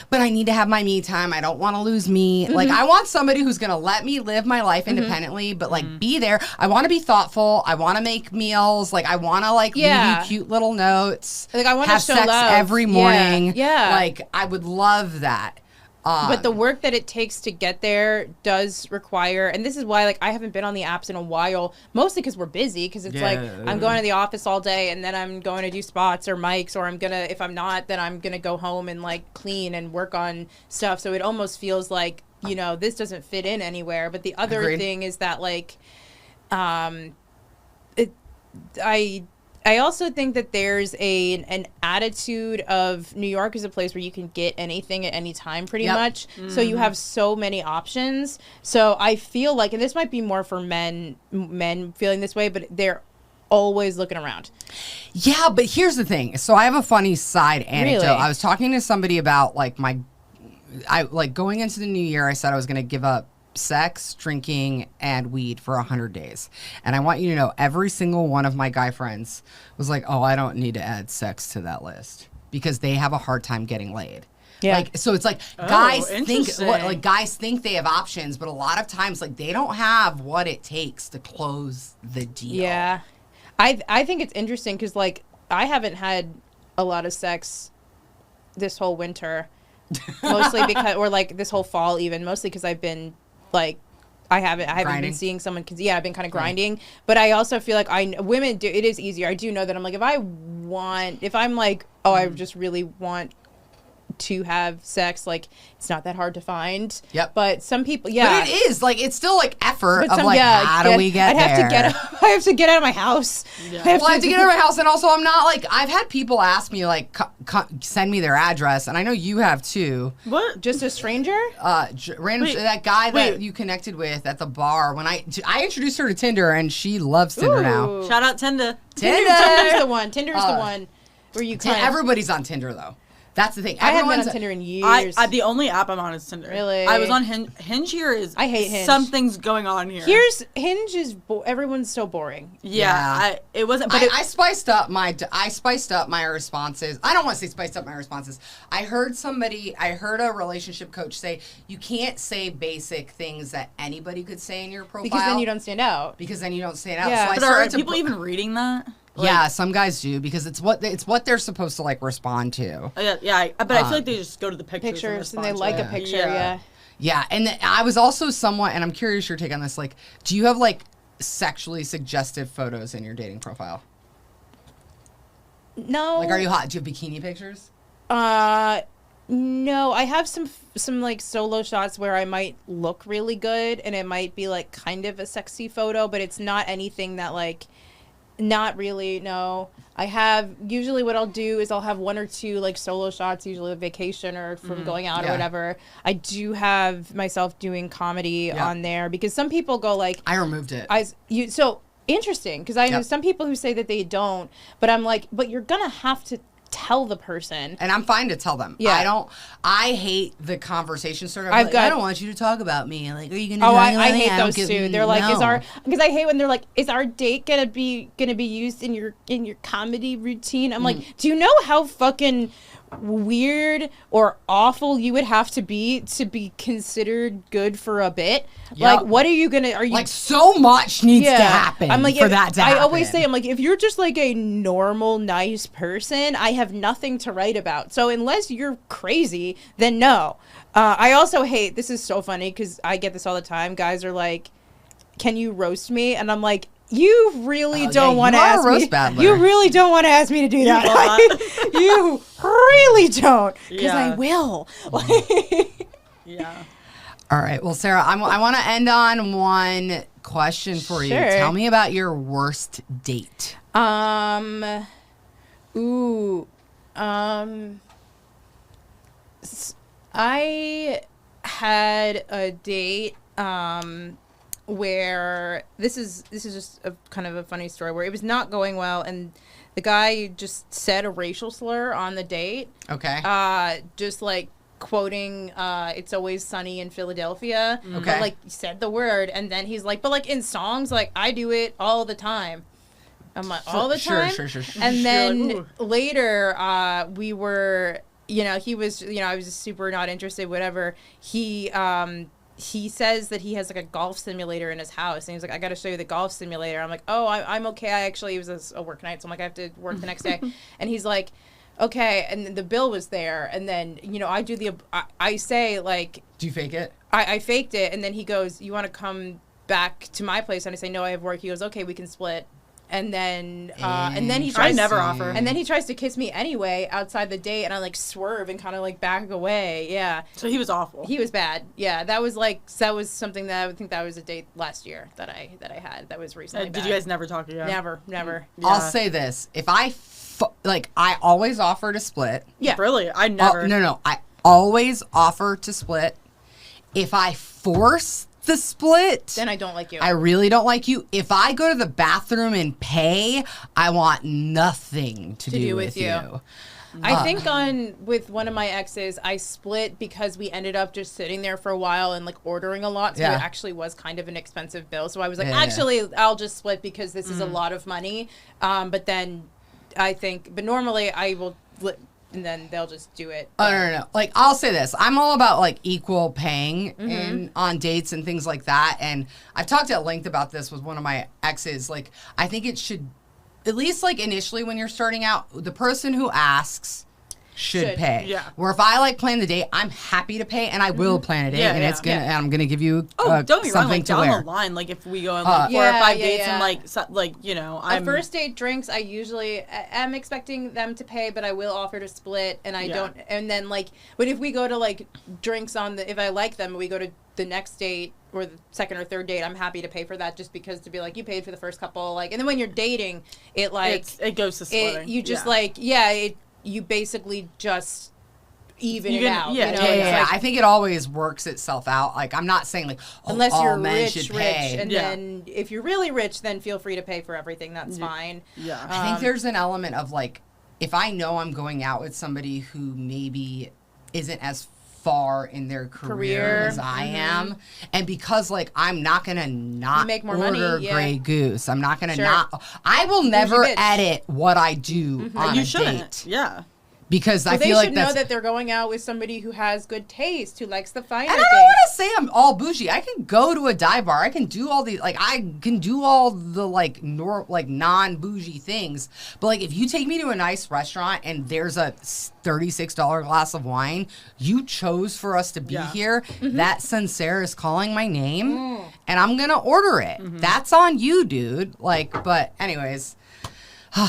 but I need to have my me time. I don't want to lose me. Like I want somebody who's gonna let me live my life independently, but like be there. I want to be thoughtful. I want to make meals. Like I want to like leave you cute little notes.
Like I want to
have
show
sex
love
every morning.
Yeah.
Like I would love that.
But the work that it takes to get there does require, and this is why, like, I haven't been on the apps in a while, mostly because we're busy, because it's like, I'm going to the office all day, and then I'm going to do spots or mics, or if I'm not, then I'm going to go home and, like, clean and work on stuff, so it almost feels like, this doesn't fit in anywhere. But the other thing is that, like, I also think that there's an attitude of New York is a place where you can get anything at any time pretty much. So you have so many options. So I feel like, and this might be more for men feeling this way, but they're always looking around.
Yeah, but here's the thing. So I have a funny side anecdote.
Really?
I was talking to somebody about like going into the new year, I said I was going to give up sex, drinking, and weed for 100 days. And I want you to know every single one of my guy friends was like, oh, I don't need to add sex to that list because they have a hard time getting laid.
Yeah.
Like, so it's like guys
interesting.
think they have options, but a lot of times like they don't have what it takes to close the deal.
Yeah. I think it's interesting because like I haven't had a lot of sex this whole winter, mostly because, or like this whole fall even, mostly because I've been like, I haven't been seeing someone, cause I've been kind of grinding, but I also feel like women do, it is easier. I do know that I'm like, if I'm like, oh, I just really want to have sex, like it's not that hard to find.
Yep.
But some people,
But it is like it's still like effort of like how do we get
I have
there?
I have to get out of my house.
Yeah.
I have to get out of my house, and also I'm not like, I've had people ask me like send me their address, and I know you have too.
What?
Just a stranger?
Random that guy that you connected with at the bar when I introduced her to Tinder, and she loves Tinder now.
Ooh.
Shout out Tinder.
Tinder's the one. Tinder's the one where you kind of...
Everybody's on Tinder though. That's the thing.
I haven't been on Tinder in years.
The only app I'm on is Tinder.
Really?
I was on Hinge. Hinge here is...
I hate Hinge.
Something's going on here.
Hinge is... everyone's so boring.
Yeah. It wasn't... But
I spiced up my responses. I don't want to say spiced up my responses. I heard a relationship coach say, you can't say basic things that anybody could say in your profile.
Because then you don't stand out.
Yeah.
Yeah.
So
but are people even reading that? Like,
yeah, some guys do because it's what they're supposed to like respond to.
But I feel like they just go to the pictures
And they like a picture, yeah.
Yeah, and I was also somewhat, and I'm curious your take on this, like, do you have like sexually suggestive photos in your dating profile?
No.
Like, are you hot? Do you have bikini pictures?
No, I have some like solo shots where I might look really good and it might be like kind of a sexy photo, but it's not anything that like... Not really, no. I have, usually what I'll do is I'll have one or two like solo shots, usually a vacation or from going out or whatever. I do have myself doing comedy on there because some people go like... I
removed it.
So interesting, because I know some people who say that they don't, but I'm like, but you're going to have to tell the person.
And I'm fine to tell them.
Yeah.
I hate the conversation starter.
I don't
want you to talk about me. Like, are you going to
I hate those too. They're like, because I hate when they're like, is our date gonna be used in your comedy routine? I'm like, do you know how fucking weird or awful you would have to be considered good for a bit? Yep. Like, what are you like,
so much needs to happen for that to happen.
I always say, I'm like, if you're just like a normal nice person, I have nothing to write about. So unless you're crazy, then no. I also hate, this is so funny because I get this all the time, guys are like, can you roast me? And I'm like, you really don't want to ask me. You really don't want to ask me to do that. You really don't, because I will.
Yeah.
All right. Well, Sarah, I want to end on one question for you. Tell me about your worst date.
I had a date where this is just a kind of a funny story where it was not going well and the guy just said a racial slur on the date.
Okay.
Just like quoting It's Always Sunny in Philadelphia.
Okay.
But like said the word and then he's like, but like in songs, like I do it all the time. I'm like, all the time?
Sure.
And then later we were, he was, I was just super not interested, whatever. He says that he has like a golf simulator in his house, and he's like, I got to show you the golf simulator. I'm like, oh, I'm okay. It was a work night, so I'm like, I have to work the next day. And he's like, okay. And then the bill was there, and then I say like, do
you fake it?
I faked it, and then he goes, you want to come back to my place? And I say, no, I have work. He goes, okay, we can split. And then he tries.
I never offer.
And then he tries to kiss me anyway outside the date, and I like swerve and kind of like back away. Yeah.
So he was awful.
He was bad. Yeah, that was something that I would think that was a date last year that I had that was recently.
Did you guys never talk again?
Never.
Yeah. I'll say this: if I always offer to split.
Yeah.
Really, I never.
No. I always offer to split. If I force the split,
then I don't like you.
I really don't like you. If I go to the bathroom and pay, I want nothing to do with you.
I think with one of my exes, I split because we ended up just sitting there for a while and like ordering a lot. So it actually was kind of an expensive bill. So I was like, I'll just split because this is a lot of money. But then I think, but normally I will and then they'll just do it.
Oh, no. Like, I'll say this. I'm all about, like, equal paying on dates and things like that. And I've talked at length about this with one of my exes. Like, I think it should, at least, like, initially when you're starting out, the person who asks should pay.
Yeah.
Where if I like plan the date, I'm happy to pay, and I will plan a date, and it's gonna. And I'm gonna give you.
Don't get me wrong. Like
to wear.
down the line, like if we go on like 4 or 5 dates, and like you know,
a first date drinks, I usually am expecting them to pay, but I will offer to split, and I don't. And then like, but if we go to like drinks on the, if I like them, we go to the next date or the second or third date, I'm happy to pay for that, just because to be like, you paid for the first couple, like, and then when you're dating, it like
it goes to splitting.
You just you basically just even it out.
Yeah,
you know?
Like, I think it always works itself out. Like, I'm not saying like,
unless
all
you're
men
rich,
should pay.
and then if you're really rich, then feel free to pay for everything. That's fine.
Yeah.
I think there's an element of like, if I know I'm going out with somebody who maybe isn't as far in their career as I am, and because like I'm not gonna not
make more
order
money,
Grey Goose, I'm not gonna not. I will never edit what I do on
you
a
shouldn't.
date.
Yeah.
Because I
they
feel
should
like
know
that's.
that they're going out with somebody who has good taste, who likes the finer
And I
things.
don't want to say I'm all bougie. I can go to a dive bar. I can do all the like non bougie things. But like if you take me to a nice restaurant and there's a $36 glass of wine, you chose for us to be here. That Sarah is calling my name, and I'm gonna order it. That's on you, dude. Like, but anyways.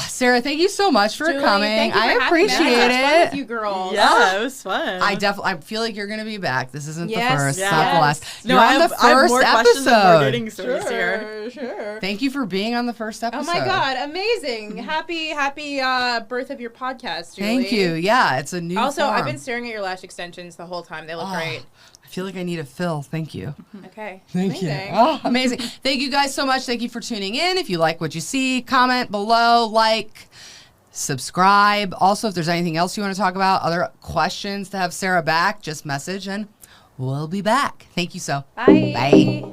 Sarah, thank you so much for
Julie,
coming.
thank you for
I
having me.
appreciate
I had fun
it.
with you girls.
Yeah, it was fun.
I feel like you're gonna be back. This isn't the
Yes,
first,
yes.
not the last.
No,
You're
I
on
have,
the
I have
first
more questions and more
episode.
dating stories here.
Sure.
Thank you for being on the first
Oh
episode.
my God, amazing! Happy birth of your podcast, Julie.
Thank you. Yeah, it's a new.
Also,
form.
I've been staring at your lash extensions the whole time. They look great.
I feel like I need a fill. Thank you.
Okay.
Thank
amazing.
you. Oh, amazing. Thank you guys so much. Thank you for tuning in. If you like what you see, comment below, like, subscribe. Also, if there's anything else you want to talk about, other questions to have Sarah back, just message and we'll be back. Thank you so.
Bye.
Bye.